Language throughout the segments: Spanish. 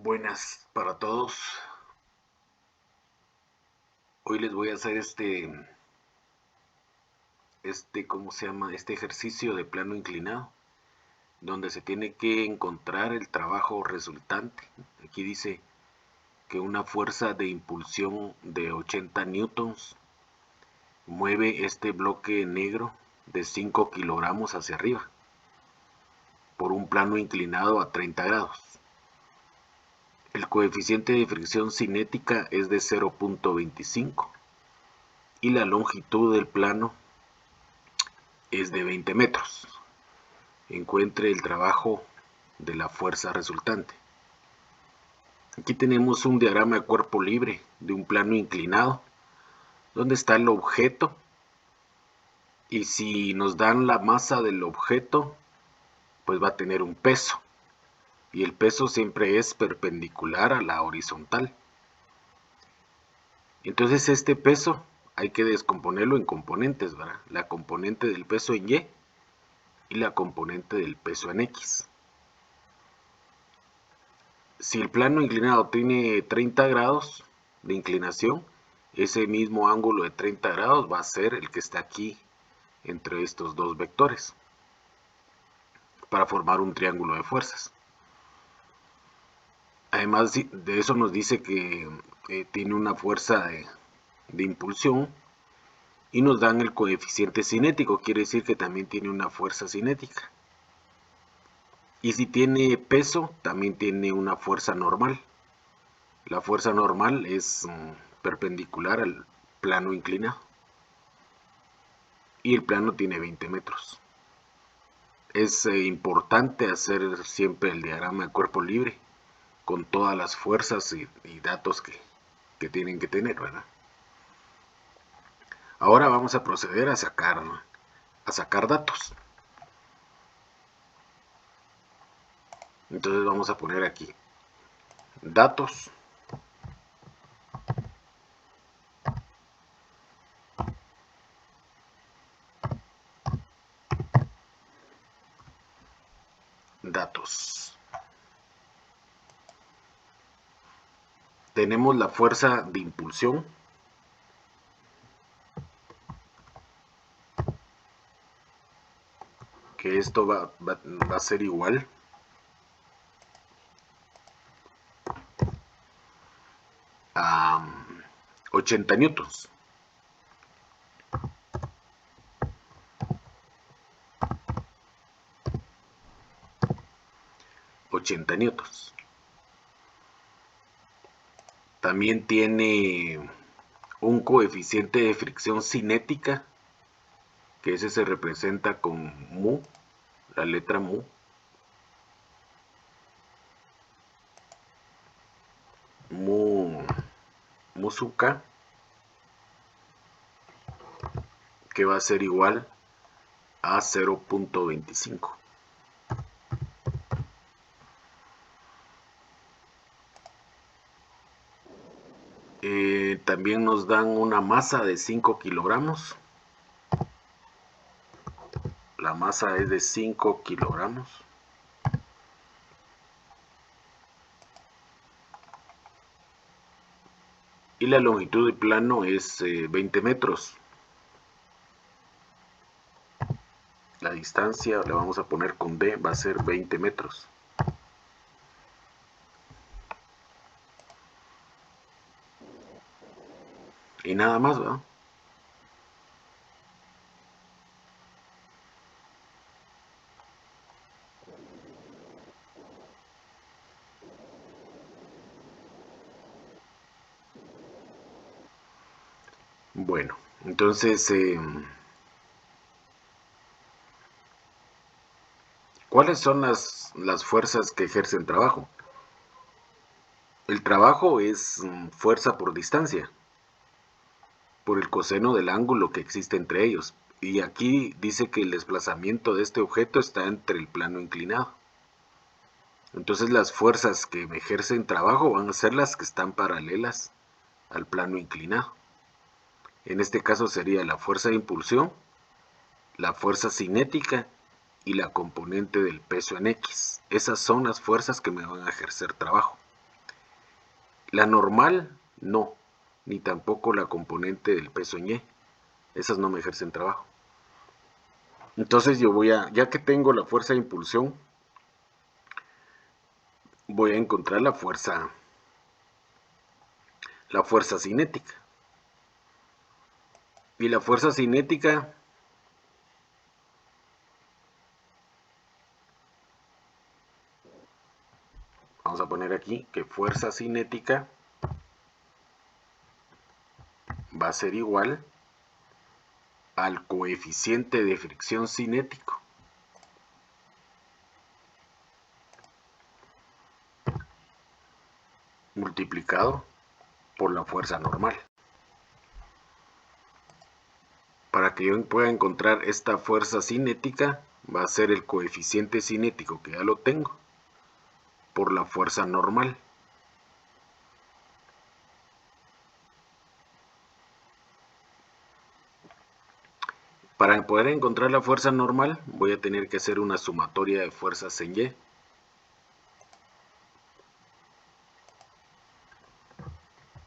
Buenas para todos. Hoy les voy a hacer ¿cómo se llama? Este ejercicio de plano inclinado, donde se tiene que encontrar el trabajo resultante. Aquí dice que una fuerza de impulsión de 80 newtons mueve este bloque negro de 5 kilogramos hacia arriba por un plano inclinado a 30 grados. El coeficiente de fricción cinética es de 0.25 y la longitud del plano es de 20 metros. Encuentre el trabajo de la fuerza resultante. Aquí tenemos un diagrama de cuerpo libre de un plano inclinado, donde está el objeto, y si nos dan la masa del objeto, pues va a tener un peso, y el peso siempre es perpendicular a la horizontal. Entonces este peso hay que descomponerlo en componentes, ¿verdad? La componente del peso en Y y la componente del peso en X. Si el plano inclinado tiene 30 grados de inclinación, ese mismo ángulo de 30 grados va a ser el que está aquí entre estos dos vectores para formar un triángulo de fuerzas. Además de eso nos dice que tiene una fuerza de impulsión y nos dan el coeficiente cinético, quiere decir que también tiene una fuerza cinética. Y si tiene peso, también tiene una fuerza normal. La fuerza normal es perpendicular al plano inclinado. Y el plano tiene 20 metros. Es importante hacer siempre el diagrama de cuerpo libre con todas las fuerzas y datos que tienen que tener, ¿verdad? Ahora vamos a proceder a sacar datos. Entonces vamos a poner aquí datos. Datos. Tenemos la fuerza de impulsión, que esto va a ser igual a 80 newtons. 80 newtons. También tiene un coeficiente de fricción cinética, que ese se representa con mu, la letra mu. Mu sub k, que va a ser igual a 0.25. También nos dan una masa de 5 kilogramos. La masa es de 5 kilogramos. Y la longitud del plano es 20 metros. La distancia la vamos a poner con D, va a ser 20 metros. Y nada más, ¿verdad? Bueno, entonces, ¿cuáles son las fuerzas que ejercen trabajo? El trabajo es fuerza por distancia, por el coseno del ángulo que existe entre ellos. Y aquí dice que el desplazamiento de este objeto está entre el plano inclinado. Entonces las fuerzas que ejercen trabajo van a ser las que están paralelas al plano inclinado. En este caso sería la fuerza de impulsión, la fuerza cinética y la componente del peso en X. Esas son las fuerzas que me van a ejercer trabajo. La normal, no, ni tampoco la componente del peso en Y. Esas no me ejercen trabajo. Entonces yo ya que tengo la fuerza de impulsión, voy a encontrar la fuerza cinética. Y la fuerza cinética, vamos a poner aquí que fuerza cinética va a ser igual al coeficiente de fricción cinético multiplicado por la fuerza normal. Para que yo pueda encontrar esta fuerza cinética, va a ser el coeficiente cinético, que ya lo tengo, por la fuerza normal. Para poder encontrar la fuerza normal, voy a tener que hacer una sumatoria de fuerzas en Y.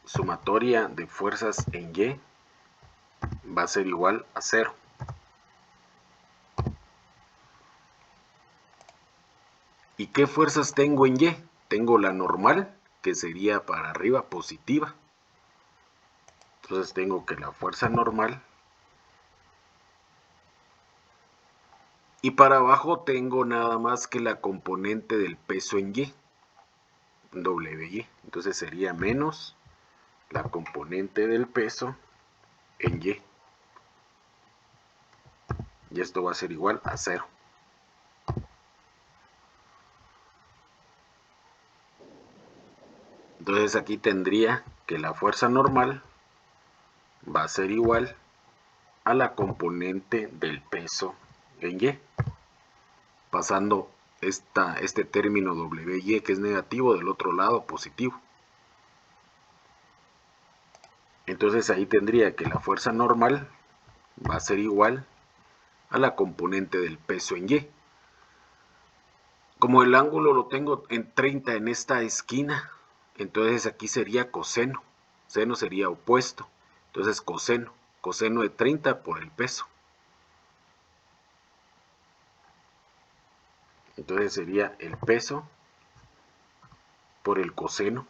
Sumatoria de fuerzas en Y va a ser igual a 0. ¿Y qué fuerzas tengo en Y? Tengo la normal, que sería para arriba positiva. Entonces tengo que la fuerza normal. Y para abajo tengo nada más que la componente del peso en Y, WY. Entonces sería menos la componente del peso en Y. Y esto va a ser igual a 0. Entonces aquí tendría que la fuerza normal va a ser igual a la componente del peso en Y, pasando este término WY, que es negativo, del otro lado positivo. Entonces ahí tendría que la fuerza normal va a ser igual a la componente del peso en Y. Como el ángulo lo tengo en 30 en esta esquina, entonces aquí sería coseno. Seno sería opuesto. Entonces coseno. Coseno de 30 por el peso. Entonces sería el peso por el coseno.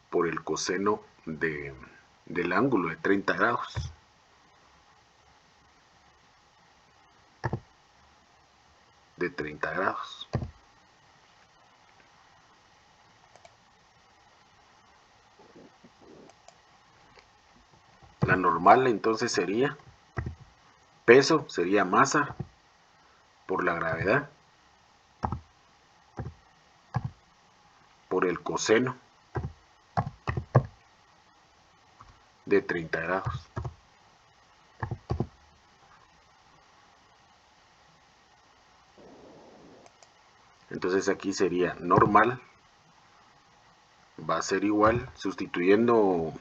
Por el coseno del ángulo de 30 grados. De 30 grados. La normal entonces sería, peso sería masa por la gravedad por el coseno de 30 grados. Entonces aquí sería normal, va a ser igual, sustituyendo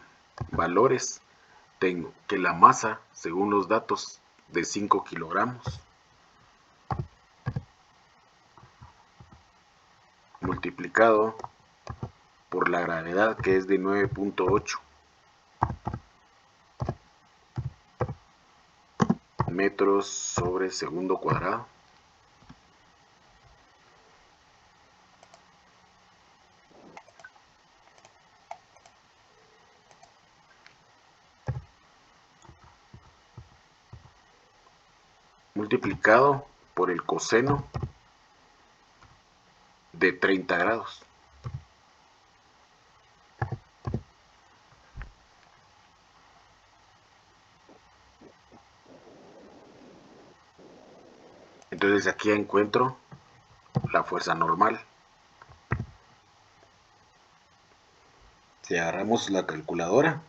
valores, tengo que la masa, según los datos, de 5 kilogramos, multiplicado por la gravedad, que es de 9.8 metros sobre segundo cuadrado. Multiplicado por el coseno de 30 grados. Entonces aquí encuentro la fuerza normal. Si agarramos la calculadora,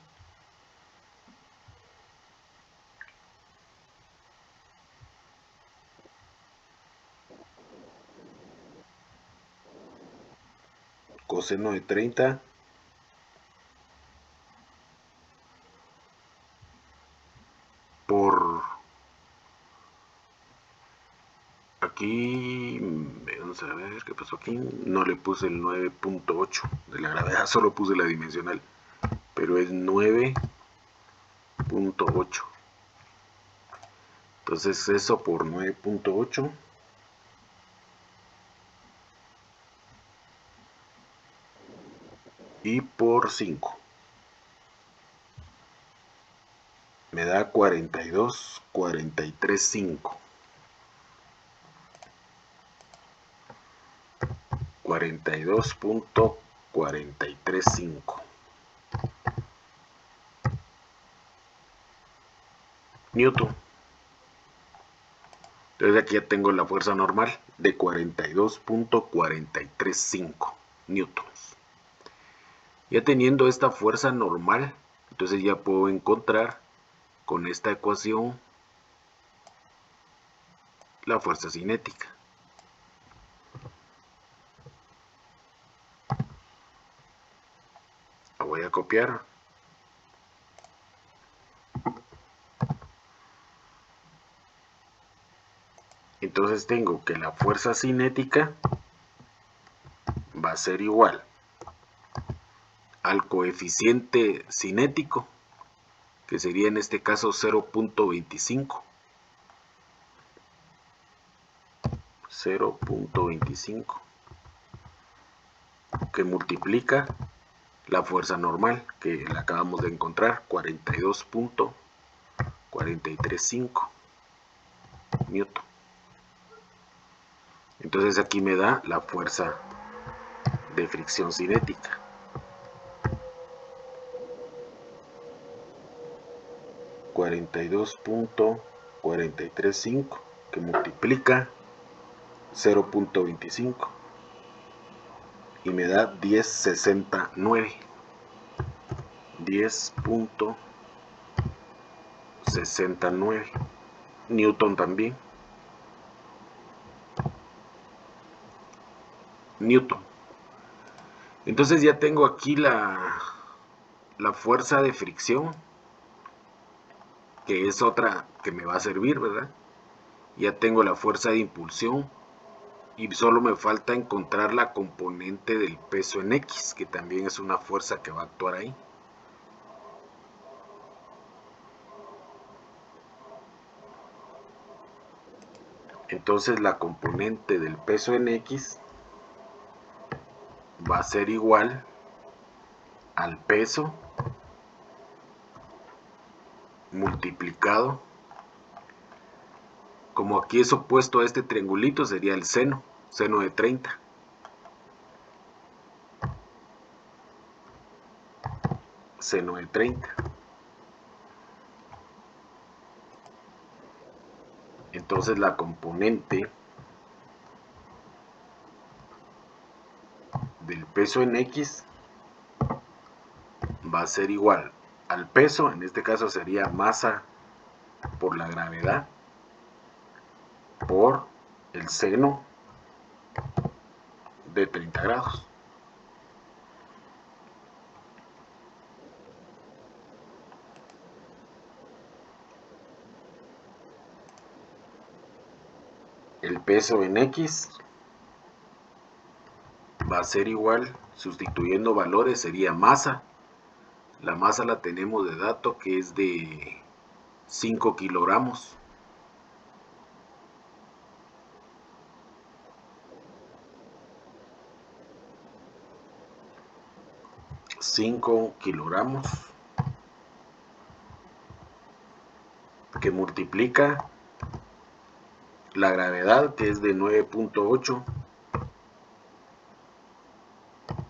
coseno de 30 por aquí, Vamos a ver qué pasó aquí. No le puse el 9.8 de la gravedad, solo puse la dimensional. Pero es 9.8. Entonces eso por 9.8. Y por 5. Me da 42, 43.5. 42.435 Newton. Entonces aquí ya tengo la fuerza normal de 42.435 newtons. Ya teniendo esta fuerza normal, entonces ya puedo encontrar con esta ecuación la fuerza cinética. La voy a copiar. Entonces tengo que la fuerza cinética va a ser igual al coeficiente cinético, que sería en este caso 0.25. 0.25, que multiplica la fuerza normal, que la acabamos de encontrar, 42.435 newton. Entonces aquí me da la fuerza de fricción cinética. 42.435, que multiplica 0.25 y me da 10.69. 10.69 newton también. Newton. Entonces ya tengo aquí la fuerza de fricción, que es otra que me va a servir, ¿verdad? Ya tengo la fuerza de impulsión y solo me falta encontrar la componente del peso en X, que también es una fuerza que va a actuar ahí. Entonces la componente del peso en X va a ser igual al peso multiplicado, como aquí es opuesto a este triangulito, sería el seno de 30. Seno de 30. Entonces la componente del peso en X va a ser igual al peso, en este caso sería masa por la gravedad, por el seno de 30 grados. El peso en X va a ser igual, sustituyendo valores, sería masa. La masa la tenemos de dato, que es de 5 kilogramos. 5 kilogramos, que multiplica la gravedad, que es de 9.8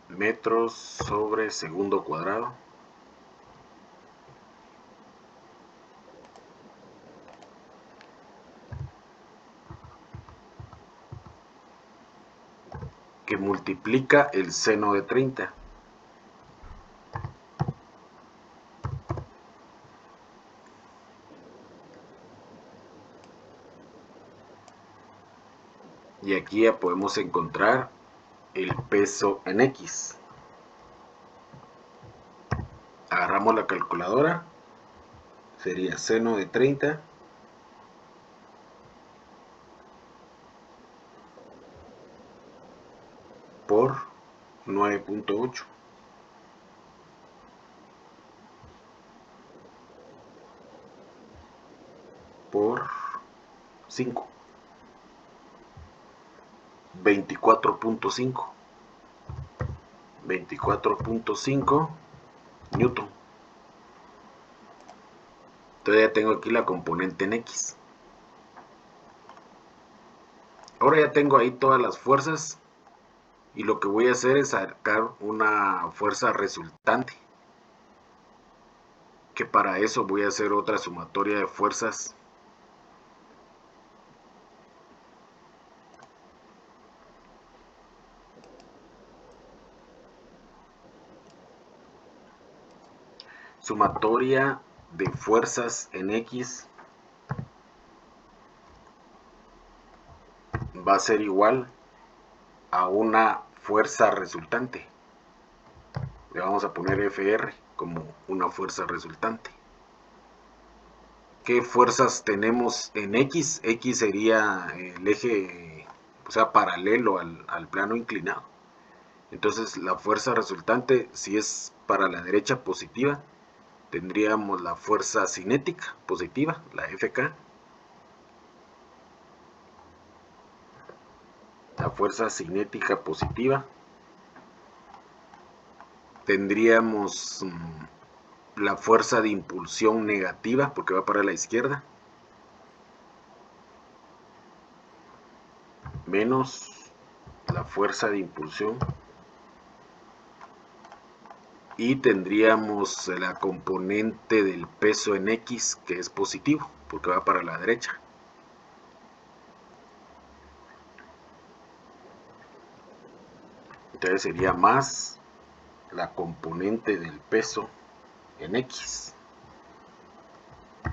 metros sobre segundo cuadrado, que multiplica el seno de 30. Y aquí ya podemos encontrar el peso en X. Agarramos la calculadora, sería seno de 30 por 9.8. Por 5. 24.5. 24.5 Newton. Entonces ya tengo aquí la componente en X. Ahora ya tengo ahí todas las fuerzas y lo que voy a hacer es sacar una fuerza resultante, que para eso voy a hacer otra sumatoria de fuerzas en X va a ser igual a una fuerza resultante. Le vamos a poner FR como una fuerza resultante. ¿Qué fuerzas tenemos en X? X sería el eje, o sea, paralelo al plano inclinado. Entonces la fuerza resultante, si es para la derecha positiva, tendríamos la fuerza cinética positiva, la FK. La fuerza cinética positiva. Tendríamos la fuerza de impulsión negativa, porque va para la izquierda, menos la fuerza de impulsión, y tendríamos la componente del peso en X, que es positivo, porque va para la derecha. Entonces sería más la componente del peso en X.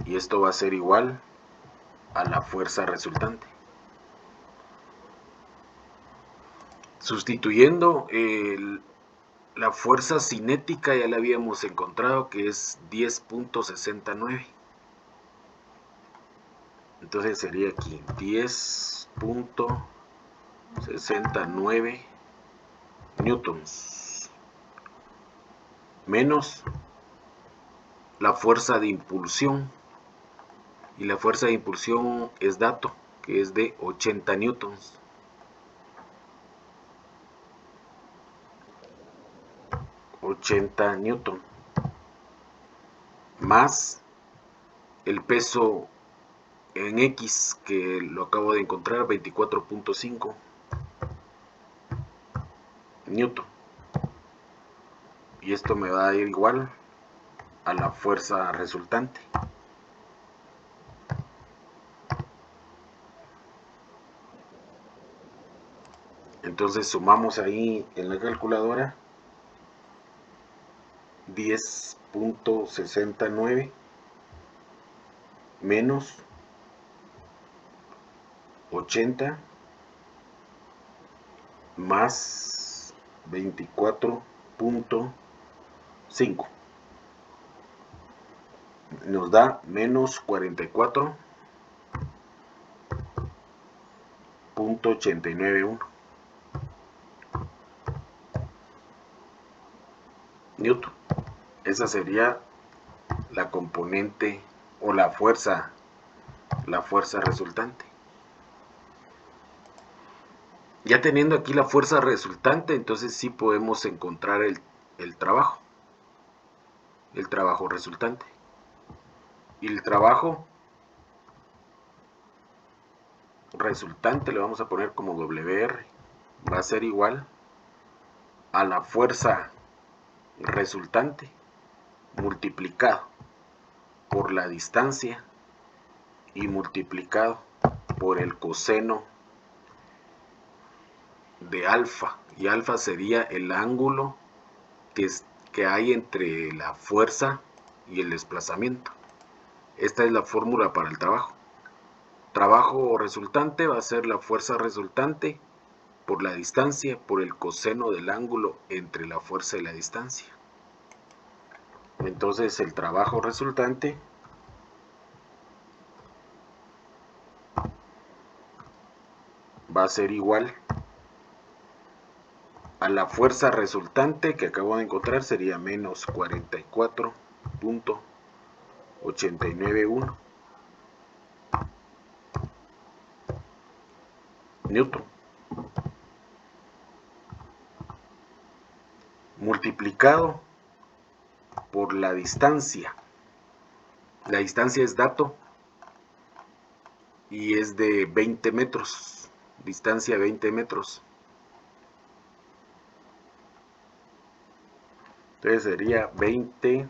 Y esto va a ser igual a la fuerza resultante. Sustituyendo la fuerza cinética, ya la habíamos encontrado, que es 10.69. Entonces sería aquí 10.69 newtons menos la fuerza de impulsión, y la fuerza de impulsión es dato, que es de 80 newtons. 80 newton más el peso en X, que lo acabo de encontrar, 24.5 newton, y esto me va a ir igual a la fuerza resultante. Entonces sumamos ahí en la calculadora 10.69 menos 80 más 24.5 nos da menos 44.891 newton. Esa sería la componente o la fuerza resultante. Ya teniendo aquí la fuerza resultante, entonces sí podemos encontrar el trabajo resultante. Y el trabajo resultante le vamos a poner como WR, va a ser igual a la fuerza resultante multiplicado por la distancia y multiplicado por el coseno de alfa, y alfa sería el ángulo que hay entre la fuerza y el desplazamiento. Esta es la fórmula para el trabajo. Trabajo resultante va a ser la fuerza resultante por la distancia por el coseno del ángulo entre la fuerza y la distancia. Entonces el trabajo resultante va a ser igual a la fuerza resultante que acabo de encontrar sería menos 44.891 newton, multiplicado por la distancia. La distancia es dato y es de 20 metros, distancia 20 metros. Entonces sería 20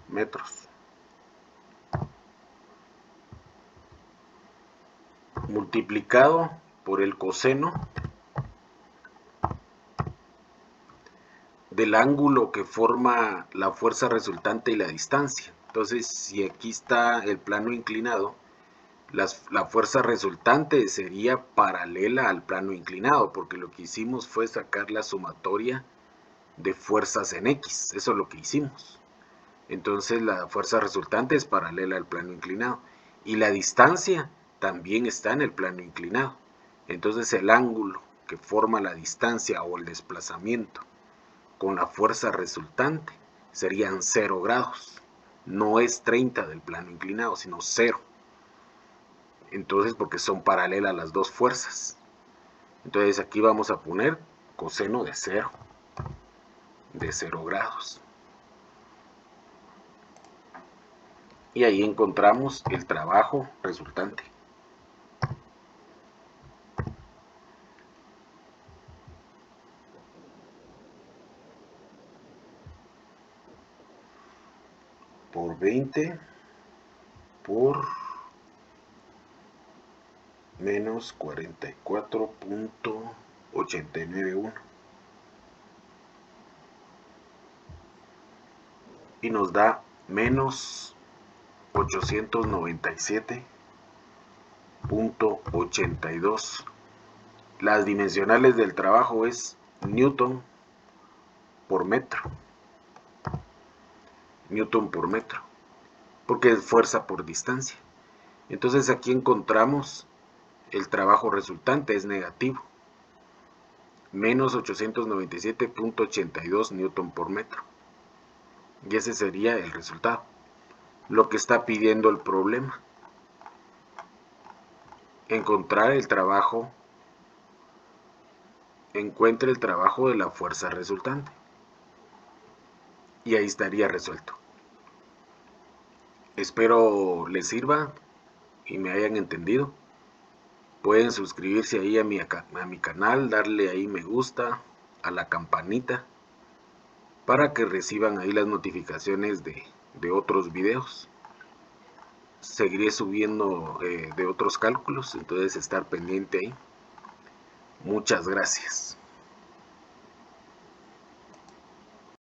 metros multiplicado por el coseno del ángulo que forma la fuerza resultante y la distancia. Entonces, si aquí está el plano inclinado, la fuerza resultante sería paralela al plano inclinado, porque lo que hicimos fue sacar la sumatoria de fuerzas en X, eso es lo que hicimos. Entonces la fuerza resultante es paralela al plano inclinado y la distancia también está en el plano inclinado. Entonces el ángulo que forma la distancia o el desplazamiento con la fuerza resultante serían 0 grados. No es 30 del plano inclinado, sino 0. Entonces, porque son paralelas las dos fuerzas. Entonces aquí vamos a poner coseno de 0 grados. Y ahí encontramos el trabajo resultante. Por 20 por menos 44.891 y nos da menos 897.82. Las dimensionales del trabajo es newton por metro, porque es fuerza por distancia. Entonces aquí encontramos el trabajo resultante, es negativo, menos 897.82 newton por metro. Y ese sería el resultado, lo que está pidiendo el problema. Encontrar el trabajo, encuentre el trabajo de la fuerza resultante. Y ahí estaría resuelto. Espero les sirva y me hayan entendido. Pueden suscribirse ahí a mi canal, darle ahí me gusta, a la campanita, para que reciban ahí las notificaciones de otros videos. Seguiré subiendo de otros cálculos, entonces estar pendiente ahí. Muchas gracias.